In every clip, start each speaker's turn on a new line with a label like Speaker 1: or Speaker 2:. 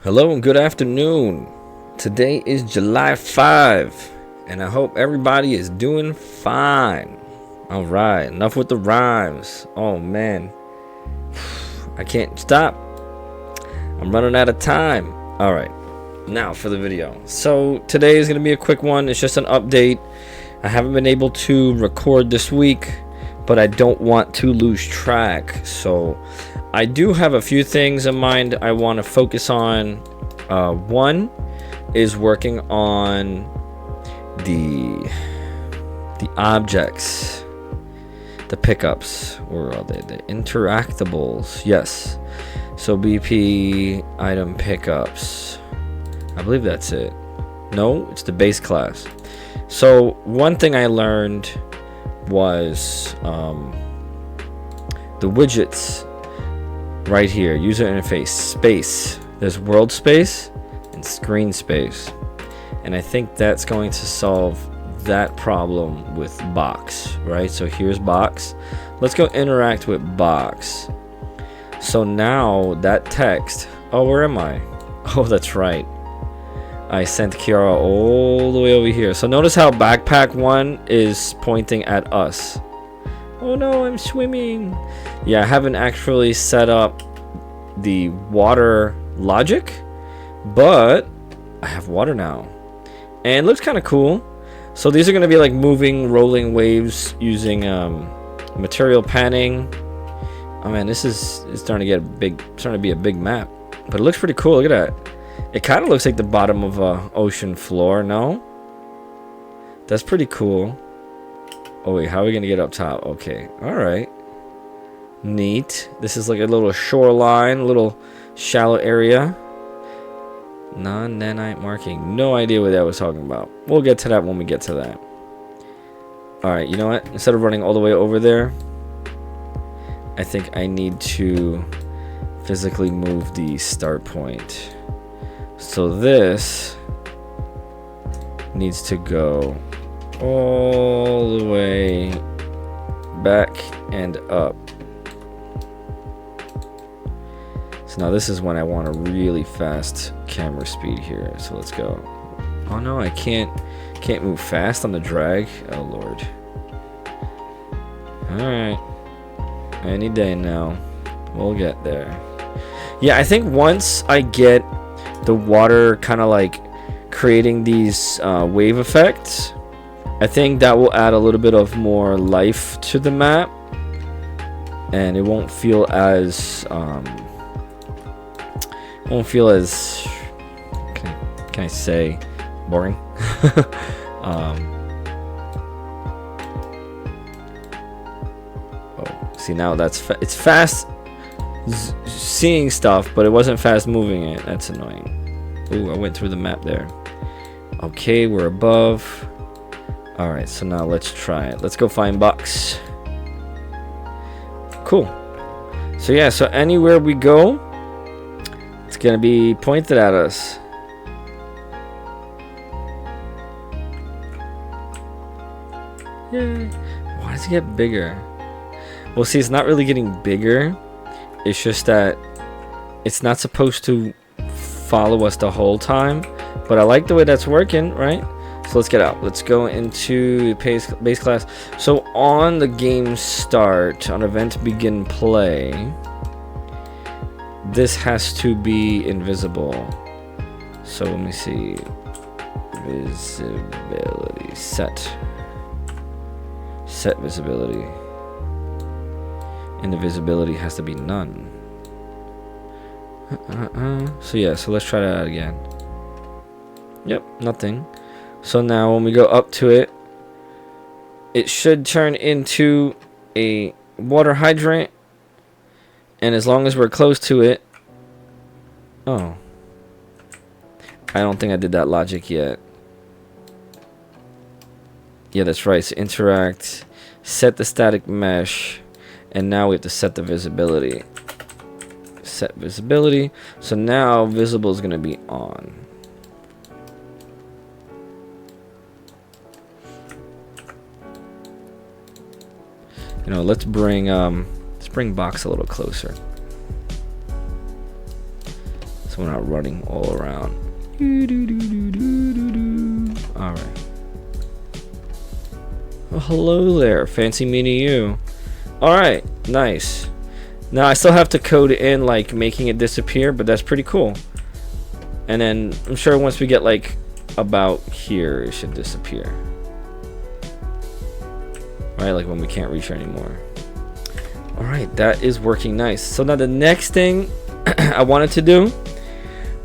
Speaker 1: Hello and good afternoon. Today is July 5, and I hope everybody is doing fine. All right, enough with the rhymes. Oh man, I can't stop. I'm running out of time. All right, now for the video. So today is going to be a quick one. It's just an update. I haven't been able to record this week, but I don't want to lose track. So I do have a few things in mind I want to focus on. One is working on the objects, the pickups. Where are they? The interactables. Yes. So BP item pickups. I believe that's it. No, it's the base class. So one thing I learned was the widgets right here. User interface space. There's world space and screen space. And I think that's going to solve that problem with box, right? So here's box. Let's go interact with box. So now that text, oh, where am I? Oh, that's right. I sent Kiara all the way over here. So notice how backpack 1 is pointing at us. Oh no, I'm swimming. Yeah, I haven't actually set up the water logic, but I have water now. And it looks kind of cool. So these are going to be like moving, rolling waves using material panning. Oh man, this is starting to get big, starting to be a big map. But it looks pretty cool. Look at that. It kind of looks like the bottom of a ocean floor, no? That's pretty cool. Oh wait, how are we gonna get up top? Okay, all right. Neat. This is like a little shoreline, a little shallow area. Non-nanite marking. No idea what that was talking about. We'll get to that when we get to that. All right, you know what? Instead of running all the way over there, I think I need to physically move the start point. So this needs to go all the way back and up. So now this is when I want a really fast camera speed here. So let's go. Oh no, I can't move fast on the drag. Oh lord. All right. Any day now. We'll get there. Yeah, I think once I get the water kind of like creating these wave effects, I think that will add a little bit of more life to the map, and it won't feel as can I say boring. Oh, see now it's fast seeing stuff, but it wasn't fast moving it. That's annoying. Ooh, I went through the map there. Okay, we're above. All right, so now let's try it. Let's go find box. Cool. So yeah, so anywhere we go, it's gonna be pointed at us. Yay. Why does it get bigger? Well, see, it's not really getting bigger. It's just that it's not supposed to follow us the whole time. But I like the way that's working, right? So let's get out. Let's go into base class. So on the game start, on event begin play, this has to be invisible. So let me see. Visibility. Set visibility. And the visibility has to be none. So yeah, so let's try that out again. Yep, nothing. So now when we go up to it, it should turn into a water hydrant. And as long as we're close to it... Oh. I don't think I did that logic yet. Yeah, that's right. So interact, set the static mesh, and now we have to set the visibility. Set visibility. So now visible is going to be on. You know, let's bring box a little closer. so we're not running all around. All right. Well, hello there. Fancy meeting you. All right, nice. Now I still have to code in like making it disappear, but that's pretty cool. And then I'm sure once we get like about here, it should disappear. Right, like when we can't reach her anymore. All right, that is working nice. So now the next thing I wanted to do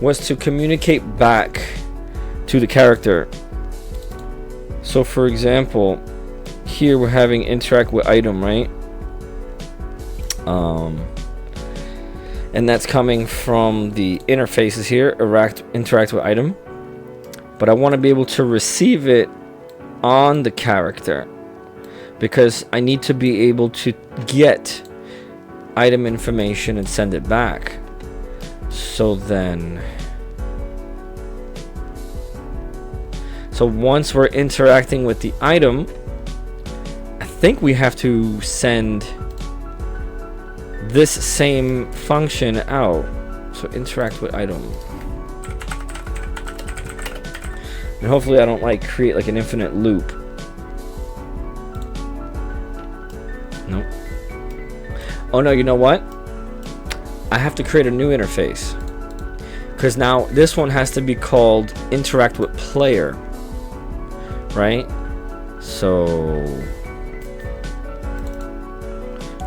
Speaker 1: was to communicate back to the character. So for example, here we're having interact with item, right? And that's coming from the interfaces here, interact with item. But I want to be able to receive it on the character, because I need to be able to get item information and send it back. So once we're interacting with the item, I think we have to send this same function out. So interact with item. And hopefully I don't like create like an infinite loop. Nope. Oh no, you know what? I have to create a new interface, because now this one has to be called interact with player, right? So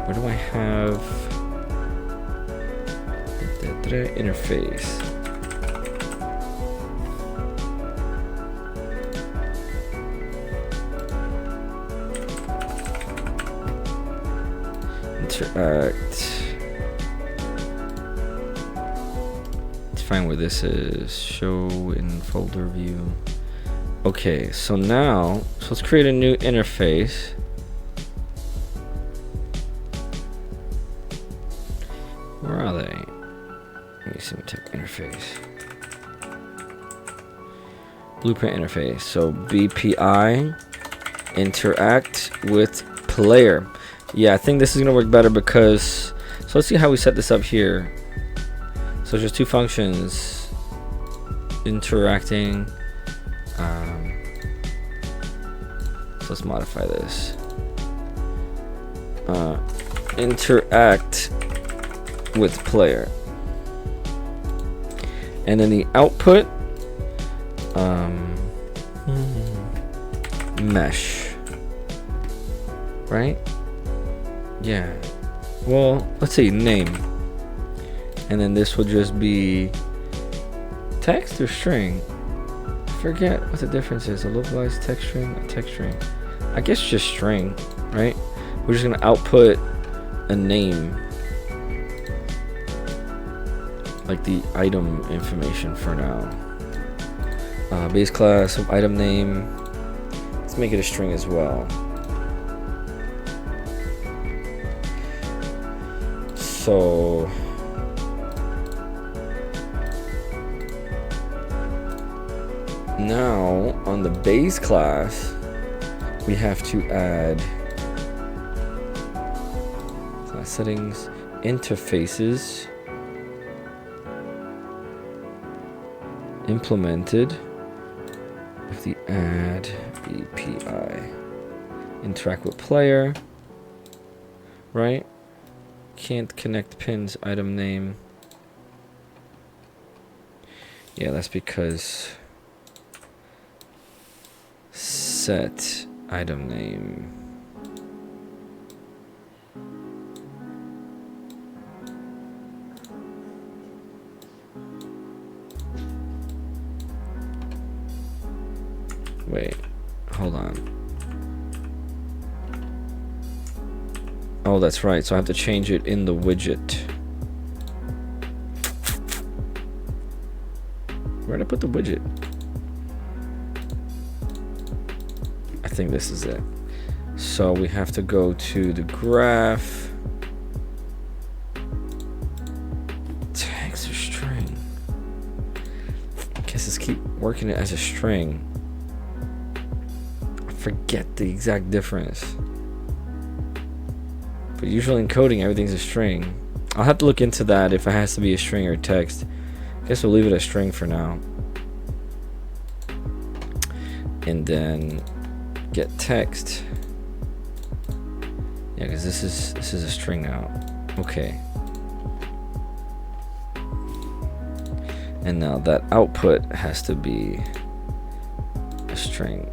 Speaker 1: where do I have interface? Interact. Let's find where this is. Show in folder view. Okay, so now, let's create a new interface. Where are they? Let me see. Type interface. Blueprint interface. So BPI interact with player. Yeah, I think this is gonna work better because. So let's see how we set this up here. So there's two functions interacting. So let's modify this. Interact with player, and then the output mesh, right? Yeah. Well, let's see, name, and then this will just be text or string. I forget what the difference is. A localized text string, a text string. I guess just string, right? We're just gonna output a name, like the item information for now. Base class, item name. Let's make it a string as well. So now on the base class, we have to add class settings, interfaces, implemented with the add API, interact with player, right? Can't connect pins, item name. Yeah, that's because set item name. Wait, hold on. Oh, that's right. So I have to change it in the widget. Where'd I put the widget? I think this is it. So we have to go to the graph. Text or string. I guess let's keep working it as a string. I forget the exact difference. But usually in coding, everything's a string. I'll have to look into that if it has to be a string or text. Guess we'll leave it a string for now. And then get text. Yeah, because this is a string now. Okay. And now that output has to be a string.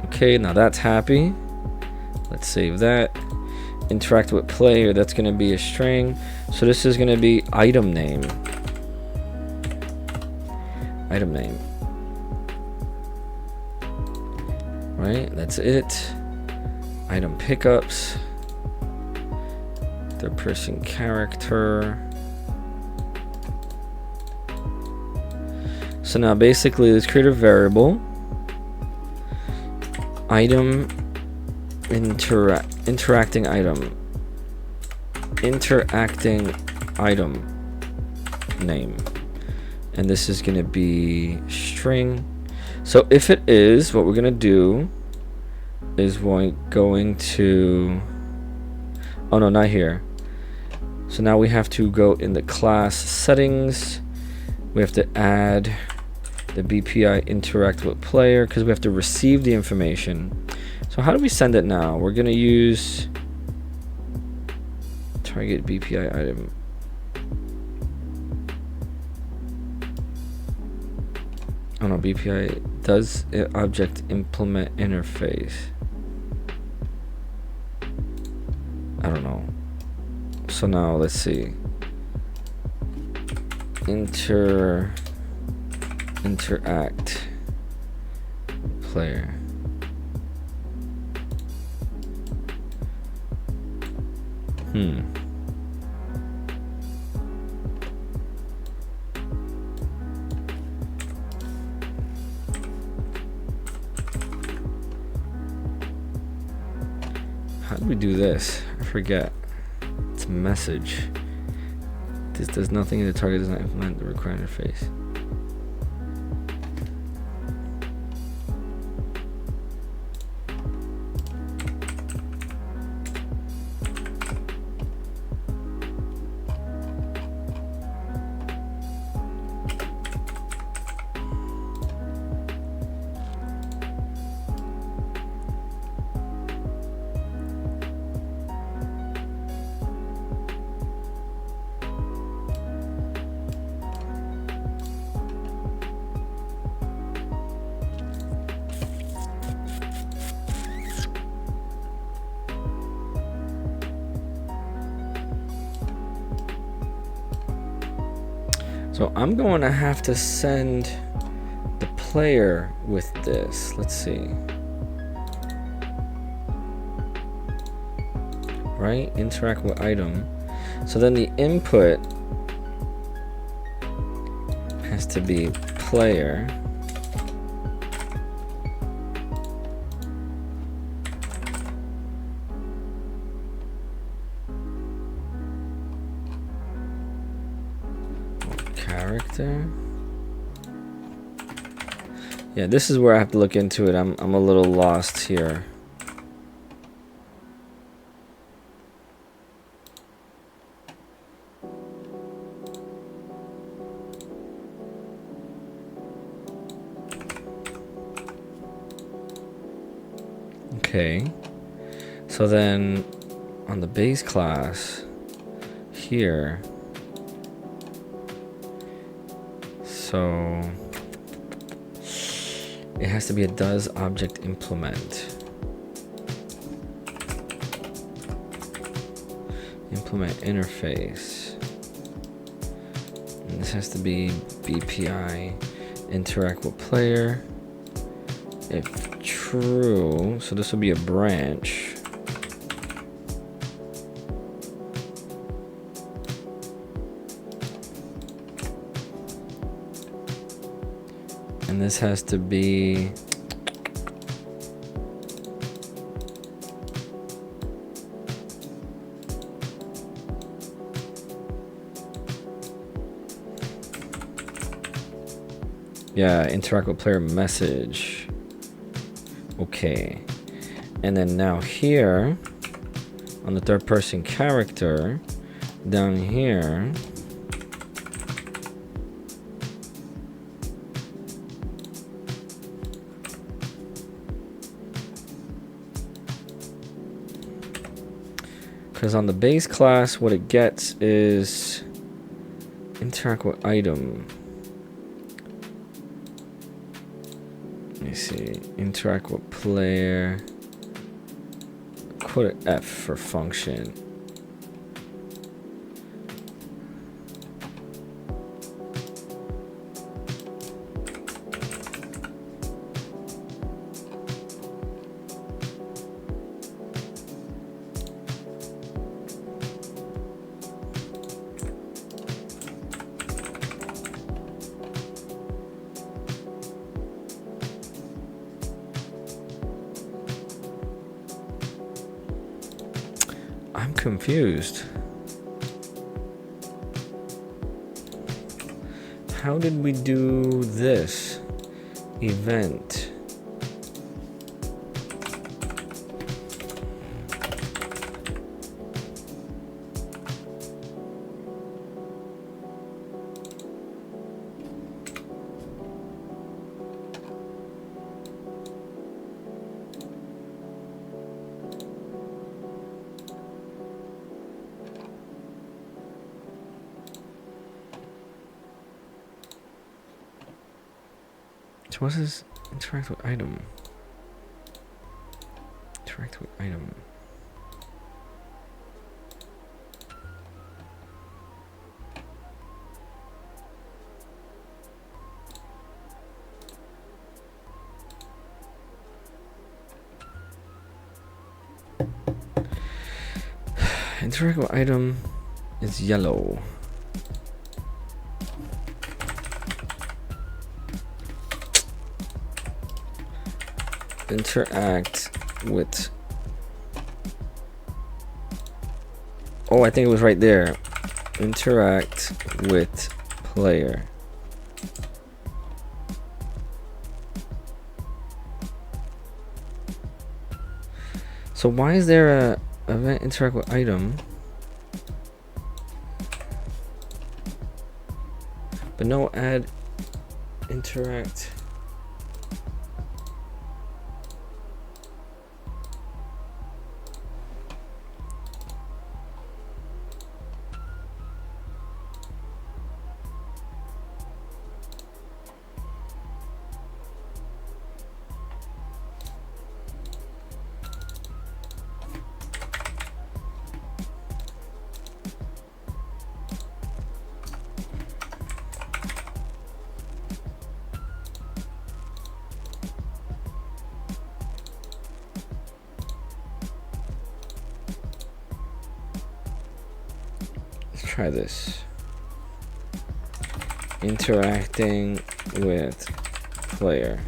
Speaker 1: Okay, now that's happy. Let's save that. Interact with player, that's going to be a string. So this is going to be item name. Item name. Right, that's it. Item pickups. Third person character. So now basically let's create a variable. Item interacting item. Interacting item name. And this is going to be string. So if it is, what we're going to do is we're going to, oh no, not here. So now we have to go in the class settings. We have to add the BPI interact with player because we have to receive the information. So how do we send it now? We're going to use target BPI item. Oh no, BPI does object implement interface. I don't know. So now let's see. Interact player. How do we do this? I forget. It's a message. This does nothing in the target does not implement the required interface. So I'm going to have to send the player with this. Let's see. Right? Interact with item. So then the input has to be player. Character. Yeah, this is where I have to look into it. I'm a little lost here. Okay. So then on the base class here, so it has to be a does object implement. Implement interface. And this has to be BPI interact with player. If true, so this will be a branch. And this has to be interact with player message. Okay. And then now here on the third person character down here Because on the base class, what it gets is interact with item. Let me see. Interact with player. Put an F for function. I'm confused. How did we do this event? So what is interact with item? Interact with item. Interact with item is yellow. Interact with. Oh, I think it was right there. Interact with player. So why is there a event interact with item, but no add interact? Try this. Interacting with player.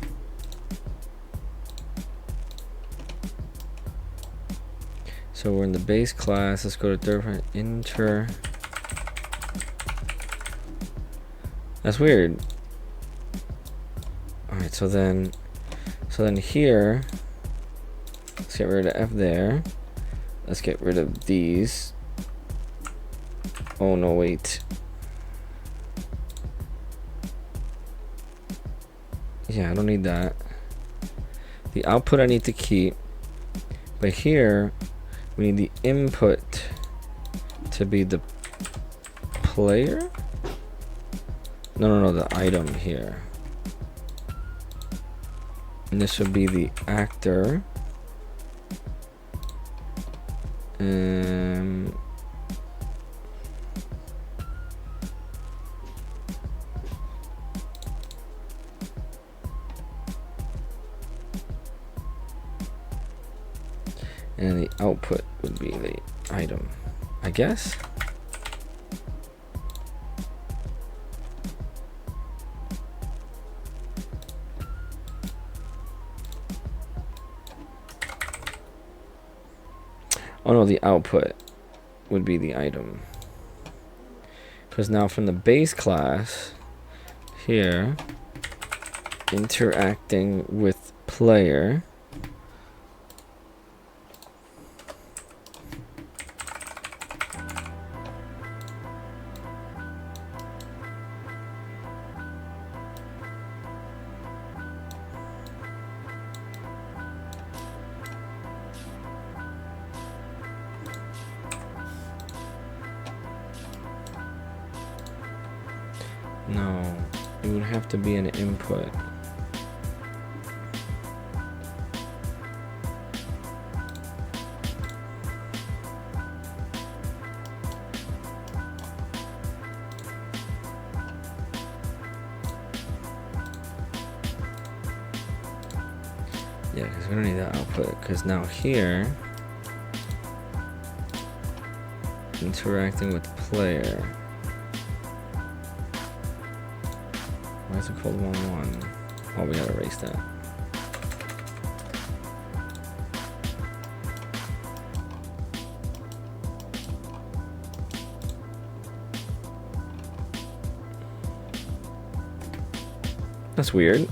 Speaker 1: So we're in the base class. Let's go to third inter. That's weird. All right, so then here, let's get rid of F there. Let's get rid of these. Oh no, wait. Yeah, I don't need that. The output I need to keep. But here, we need the input to be the player? No, the item here. And this would be the actor. And the output would be the item, I guess. Oh no, the output would be the item. Because now from the base class here, interacting with player, No, it would have to be an input. Yeah, because we don't need that output. Because now here, interacting with player. Why is it called 1-1? Oh, we gotta erase that. That's weird.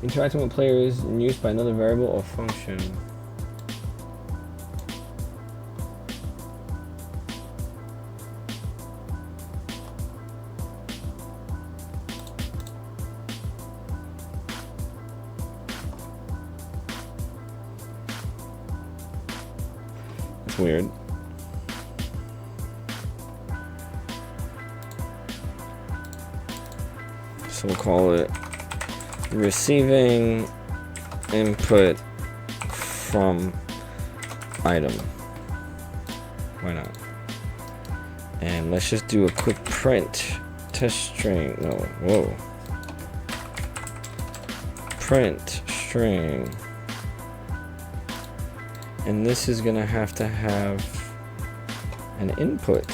Speaker 1: Interacting with players and used by another variable or function. That's weird. So we'll call it receiving input from item. Why not? And let's just do a quick print test string. No, whoa. Print string. And this is gonna have to have an input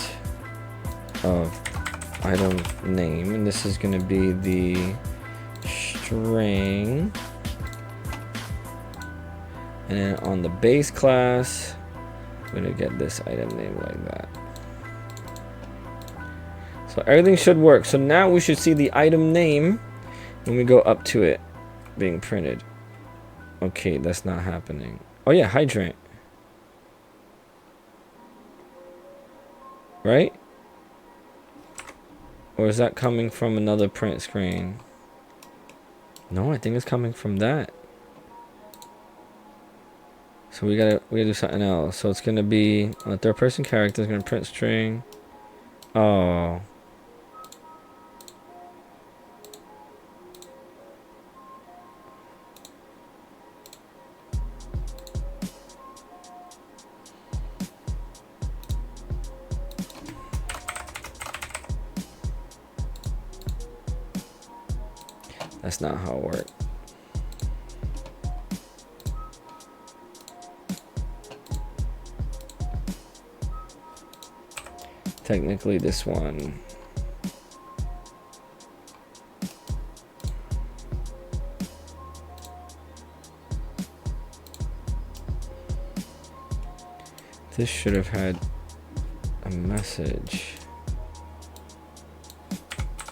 Speaker 1: of item name, and this is gonna be the string. And then on the base class, we're gonna get this item name like that. So everything should work. So now we should see the item name when we go up to it being printed. Okay, that's not happening. Oh yeah, hydrant. Right? Or is that coming from another print screen? No, I think it's coming from that. So we gotta do something else. So it's gonna be a third person character is gonna print string. Oh. That's not how it works. Technically this one. This should have had a message.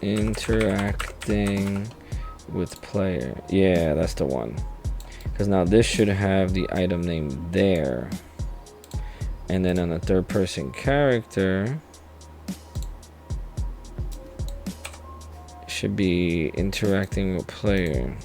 Speaker 1: Interacting with player. Yeah, that's the one. Because now this should have the item name there. And then on the third person character, should be interacting with player.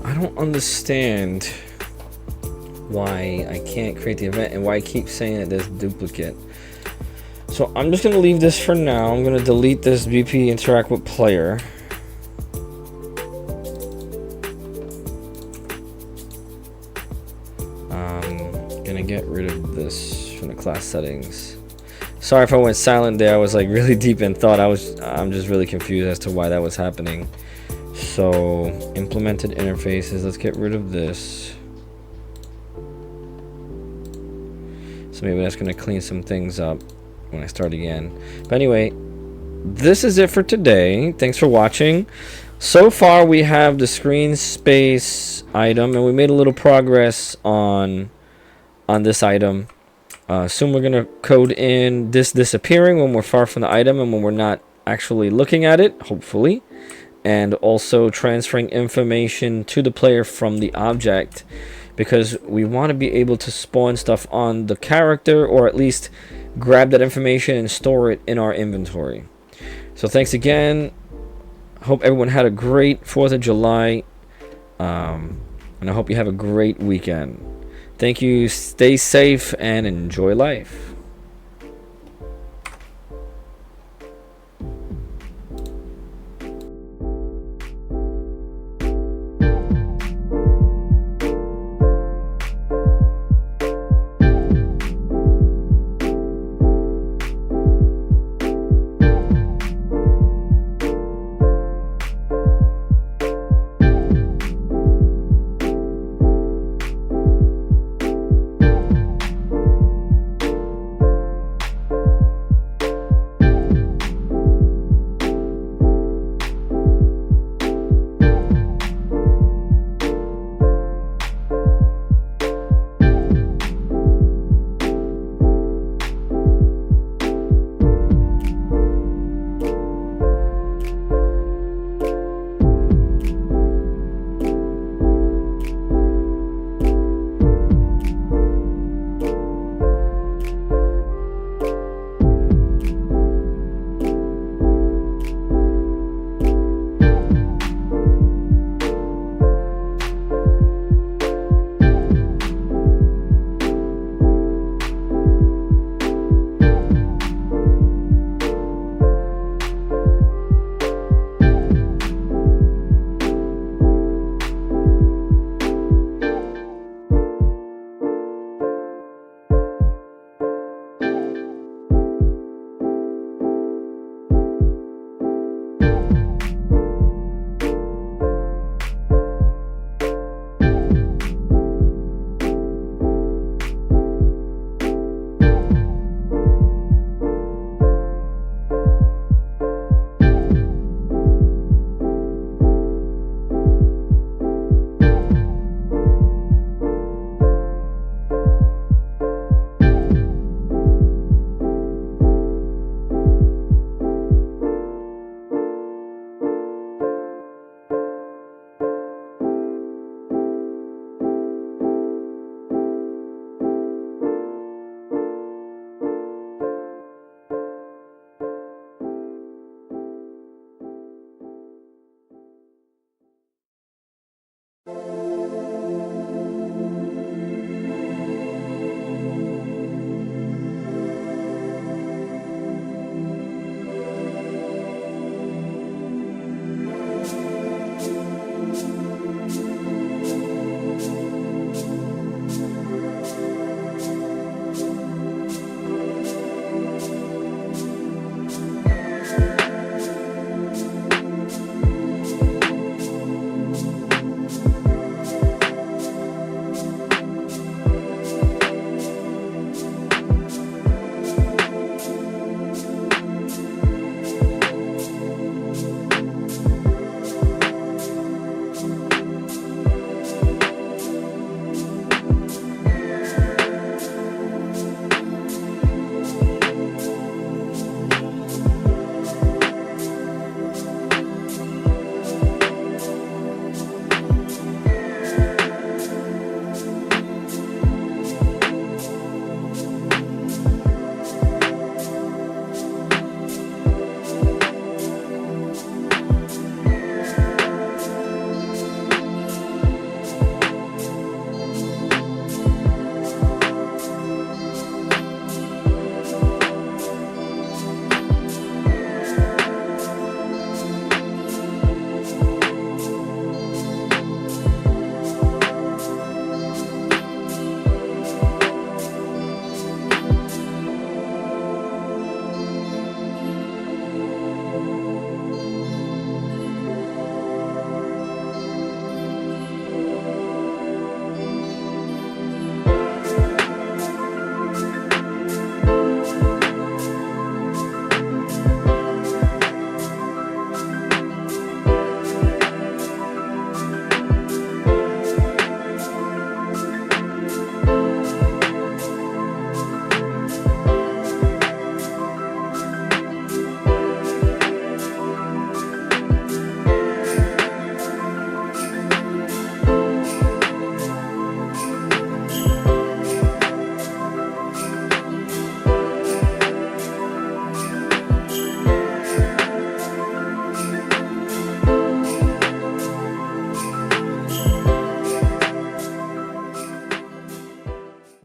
Speaker 1: I don't understand why I can't create the event and why I keep saying that there's duplicate. So I'm just gonna leave this for now. I'm gonna delete this BP interact with player. I'm gonna get rid of this from the class settings. Sorry if I went silent there. I was like really deep in thought. I'm just really confused as to why that was happening. So implemented interfaces, let's get rid of this. So maybe that's going to clean some things up when I start again. But anyway, this is it for today. Thanks for watching. So far we have the screen space item, and we made a little progress on this item. Soon we're going to code in this disappearing when we're far from the item and when we're not actually looking at it, hopefully. And also transferring information to the player from the object, because we want to be able to spawn stuff on the character, or at least grab that information and store it in our inventory. So thanks again. Hope everyone had a great 4th of July. And I hope you have a great weekend. Thank you. Stay safe and enjoy life.